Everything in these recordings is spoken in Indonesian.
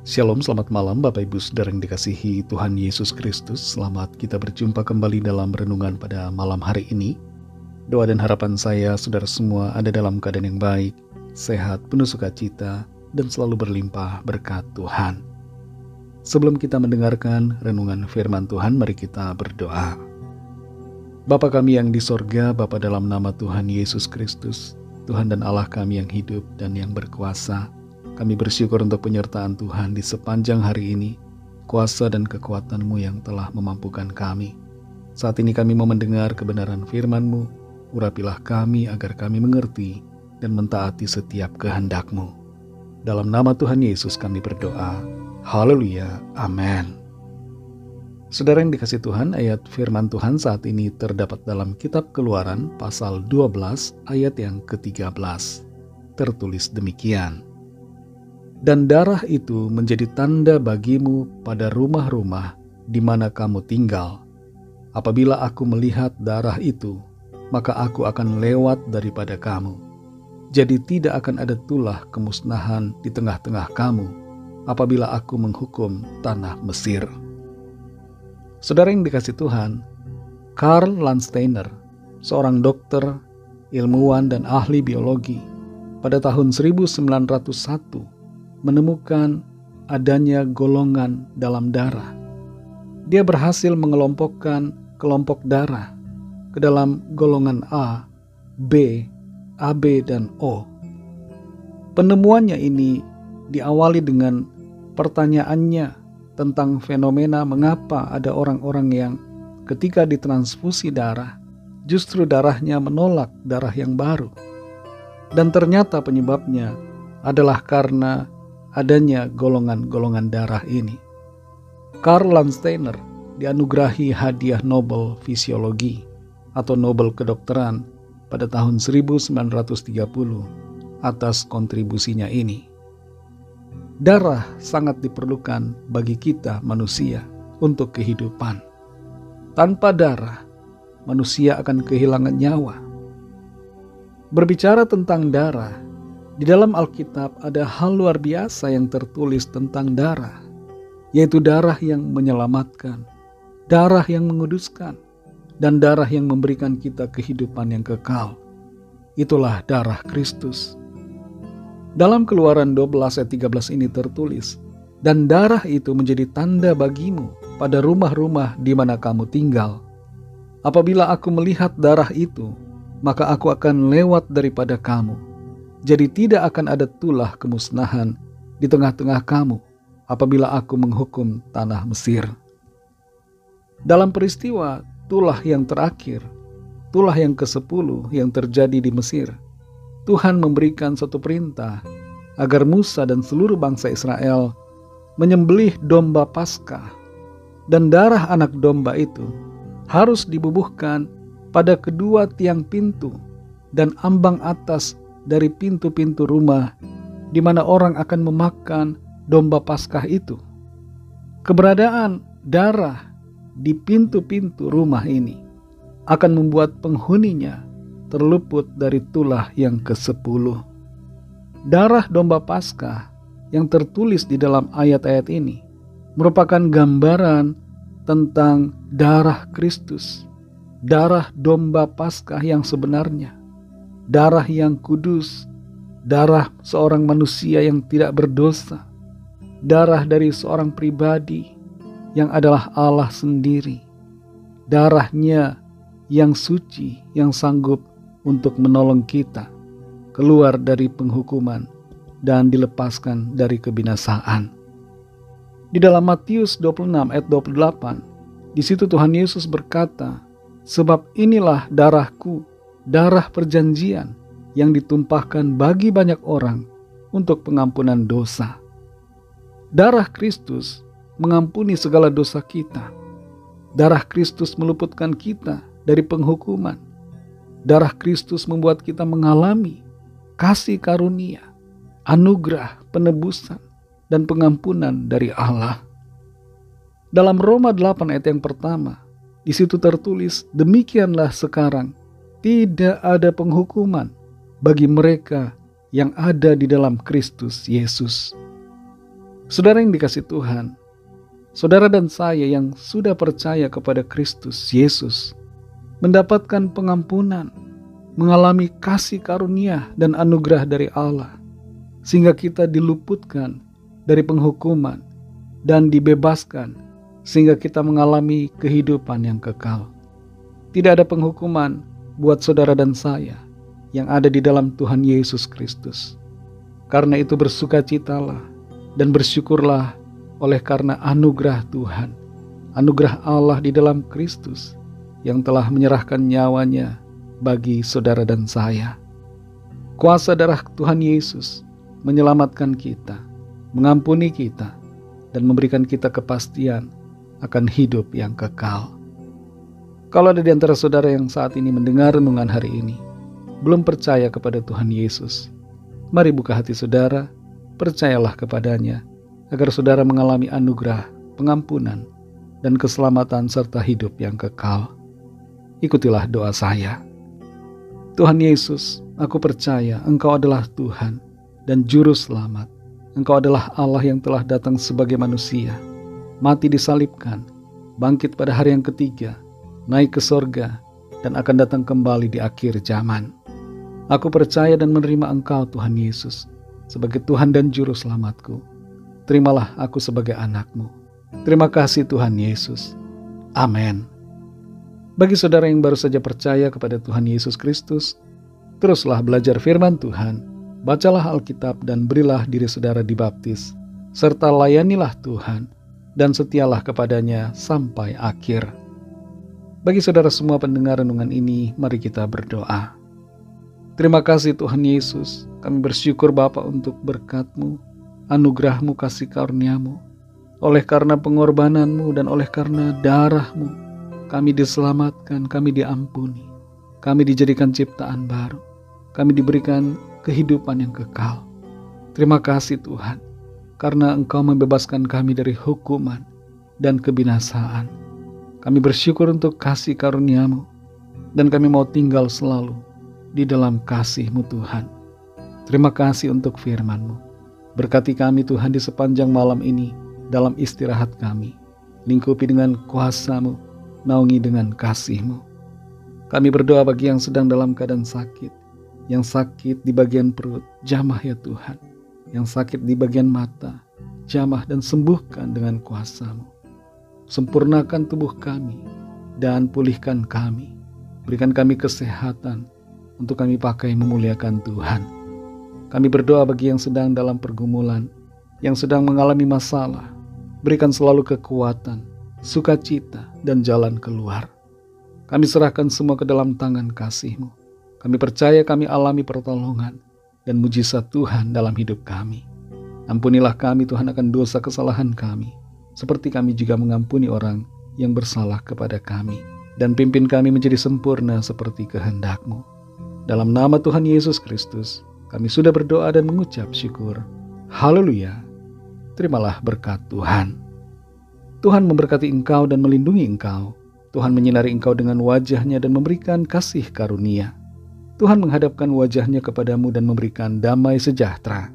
Shalom, selamat malam Bapak Ibu Saudara yang dikasihi Tuhan Yesus Kristus. Selamat kita berjumpa kembali dalam renungan pada malam hari ini. Doa dan harapan saya saudara semua ada dalam keadaan yang baik, sehat, penuh sukacita, dan selalu berlimpah berkat Tuhan. Sebelum kita mendengarkan renungan firman Tuhan, mari kita berdoa. Bapa kami yang di sorga, Bapa dalam nama Tuhan Yesus Kristus, Tuhan dan Allah kami yang hidup dan yang berkuasa, kami bersyukur untuk penyertaan Tuhan di sepanjang hari ini, kuasa dan kekuatan-Mu yang telah memampukan kami. Saat ini kami mau mendengar kebenaran firman-Mu, urapilah kami agar kami mengerti dan mentaati setiap kehendak-Mu. Dalam nama Tuhan Yesus kami berdoa. Haleluya, amin. Saudara yang dikasihi Tuhan, ayat firman Tuhan saat ini terdapat dalam kitab Keluaran pasal 12 ayat yang ke-13. Tertulis demikian. Dan darah itu menjadi tanda bagimu pada rumah-rumah di mana kamu tinggal. Apabila aku melihat darah itu, maka aku akan lewat daripada kamu. Jadi tidak akan ada tulah kemusnahan di tengah-tengah kamu apabila aku menghukum tanah Mesir. Saudara yang dikasihi Tuhan, Karl Landsteiner, seorang dokter, ilmuwan dan ahli biologi, pada tahun 1901 menemukan adanya golongan dalam darah. Dia berhasil mengelompokkan kelompok darah ke dalam golongan A, B, AB, dan O. Penemuannya ini diawali dengan pertanyaannya tentang fenomena mengapa ada orang-orang yang ketika ditransfusi darah, justru darahnya menolak darah yang baru. Dan ternyata penyebabnya adalah karena adanya golongan-golongan darah ini. Karl Landsteiner dianugerahi hadiah Nobel Fisiologi atau Nobel Kedokteran pada tahun 1930 atas kontribusinya ini. Darah sangat diperlukan bagi kita manusia untuk kehidupan. Tanpa darah, manusia akan kehilangan nyawa. Berbicara tentang darah, di dalam Alkitab ada hal luar biasa yang tertulis tentang darah, yaitu darah yang menyelamatkan, darah yang menguduskan, dan darah yang memberikan kita kehidupan yang kekal. Itulah darah Kristus. Dalam Keluaran 12 ayat 13 ini tertulis, dan darah itu menjadi tanda bagimu pada rumah-rumah di mana kamu tinggal. Apabila aku melihat darah itu, maka aku akan lewat daripada kamu. Jadi tidak akan ada tulah kemusnahan di tengah-tengah kamu apabila aku menghukum tanah Mesir. Dalam peristiwa tulah yang terakhir, tulah yang ke-10 yang terjadi di Mesir, Tuhan memberikan satu perintah agar Musa dan seluruh bangsa Israel menyembelih domba Paskah, dan darah anak domba itu harus dibubuhkan pada kedua tiang pintu dan ambang atas dari pintu-pintu rumah di mana orang akan memakan domba Paskah itu. Keberadaan darah di pintu-pintu rumah ini akan membuat penghuninya terluput dari tulah yang ke-10. Darah domba Paskah yang tertulis di dalam ayat-ayat ini merupakan gambaran tentang darah Kristus, darah domba Paskah yang sebenarnya, darah yang kudus, darah seorang manusia yang tidak berdosa, darah dari seorang pribadi yang adalah Allah sendiri, darahnya yang suci, yang sanggup untuk menolong kita keluar dari penghukuman dan dilepaskan dari kebinasaan. Di dalam Matius 26 ayat 28, di situ Tuhan Yesus berkata, sebab inilah darahku, darah perjanjian yang ditumpahkan bagi banyak orang untuk pengampunan dosa. Darah Kristus mengampuni segala dosa kita. Darah Kristus meluputkan kita dari penghukuman. Darah Kristus membuat kita mengalami kasih karunia, anugerah, penebusan, dan pengampunan dari Allah. Dalam Roma 8 ayat yang pertama, di situ tertulis, demikianlah sekarang tidak ada penghukuman bagi mereka yang ada di dalam Kristus Yesus. Saudara yang dikasihi Tuhan, saudara dan saya yang sudah percaya kepada Kristus Yesus mendapatkan pengampunan, mengalami kasih karunia dan anugerah dari Allah, sehingga kita diluputkan dari penghukuman dan dibebaskan, sehingga kita mengalami kehidupan yang kekal. Tidak ada penghukuman buat saudara dan saya yang ada di dalam Tuhan Yesus Kristus. Karena itu bersukacitalah dan bersyukurlah oleh karena anugerah Tuhan, anugerah Allah di dalam Kristus yang telah menyerahkan nyawanya bagi saudara dan saya. Kuasa darah Tuhan Yesus menyelamatkan kita, mengampuni kita, dan memberikan kita kepastian akan hidup yang kekal. Kalau ada di antara saudara yang saat ini mendengar renungan hari ini, belum percaya kepada Tuhan Yesus, mari buka hati saudara, percayalah kepadanya, agar saudara mengalami anugerah, pengampunan, dan keselamatan serta hidup yang kekal. Ikutilah doa saya. Tuhan Yesus, aku percaya Engkau adalah Tuhan dan Juru Selamat. Engkau adalah Allah yang telah datang sebagai manusia, mati disalibkan, bangkit pada hari yang ketiga, naik ke sorga, dan akan datang kembali di akhir zaman. Aku percaya dan menerima Engkau Tuhan Yesus sebagai Tuhan dan Juru Selamatku. Terimalah aku sebagai anak-Mu. Terima kasih Tuhan Yesus. Amin. Bagi saudara yang baru saja percaya kepada Tuhan Yesus Kristus, teruslah belajar firman Tuhan, bacalah Alkitab dan berilah diri saudara dibaptis, serta layanilah Tuhan dan setialah kepadanya sampai akhir. Bagi saudara semua pendengar renungan ini, mari kita berdoa. Terima kasih Tuhan Yesus, kami bersyukur Bapa untuk berkat-Mu, anugerah-Mu, kasih karunia-Mu. Oleh karena pengorbanan-Mu dan oleh karena darah-Mu, kami diselamatkan, kami diampuni, kami dijadikan ciptaan baru, kami diberikan kehidupan yang kekal. Terima kasih Tuhan, karena Engkau membebaskan kami dari hukuman dan kebinasaan. Kami bersyukur untuk kasih karunia-Mu, dan kami mau tinggal selalu di dalam kasih-Mu Tuhan. Terima kasih untuk firman-Mu. Berkati kami Tuhan di sepanjang malam ini dalam istirahat kami. Lingkupi dengan kuasa-Mu, naungi dengan kasih-Mu. Kami berdoa bagi yang sedang dalam keadaan sakit, yang sakit di bagian perut, jamah ya Tuhan. Yang sakit di bagian mata, jamah dan sembuhkan dengan kuasa-Mu. Sempurnakan tubuh kami dan pulihkan kami. Berikan kami kesehatan untuk kami pakai memuliakan Tuhan. Kami berdoa bagi yang sedang dalam pergumulan, yang sedang mengalami masalah. Berikan selalu kekuatan, sukacita, dan jalan keluar. Kami serahkan semua ke dalam tangan kasih-Mu. Kami percaya kami alami pertolongan dan mujizat Tuhan dalam hidup kami. Ampunilah kami Tuhan akan dosa kesalahan kami, seperti kami juga mengampuni orang yang bersalah kepada kami. Dan pimpin kami menjadi sempurna seperti kehendak-Mu. Dalam nama Tuhan Yesus Kristus, kami sudah berdoa dan mengucap syukur. Haleluya. Terimalah berkat Tuhan. Tuhan memberkati engkau dan melindungi engkau. Tuhan menyinari engkau dengan wajah-Nya dan memberikan kasih karunia. Tuhan menghadapkan wajah-Nya kepadamu dan memberikan damai sejahtera.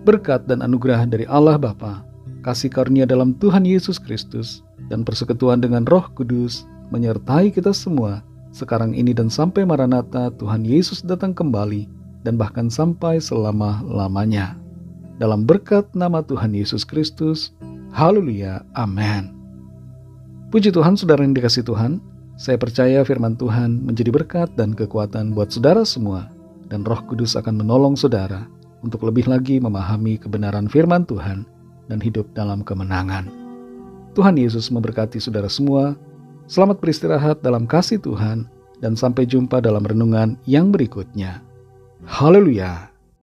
Berkat dan anugerah dari Allah Bapa, kasih karunia dalam Tuhan Yesus Kristus, dan persekutuan dengan Roh Kudus menyertai kita semua sekarang ini dan sampai Maranatha Tuhan Yesus datang kembali, dan bahkan sampai selama-lamanya. Dalam berkat nama Tuhan Yesus Kristus, haleluya, amin. Puji Tuhan, saudara yang dikasihi Tuhan, saya percaya firman Tuhan menjadi berkat dan kekuatan buat saudara semua, dan Roh Kudus akan menolong saudara untuk lebih lagi memahami kebenaran firman Tuhan dan hidup dalam kemenangan. Tuhan Yesus memberkati saudara semua. Selamat beristirahat dalam kasih Tuhan, dan sampai jumpa dalam renungan yang berikutnya. Haleluya.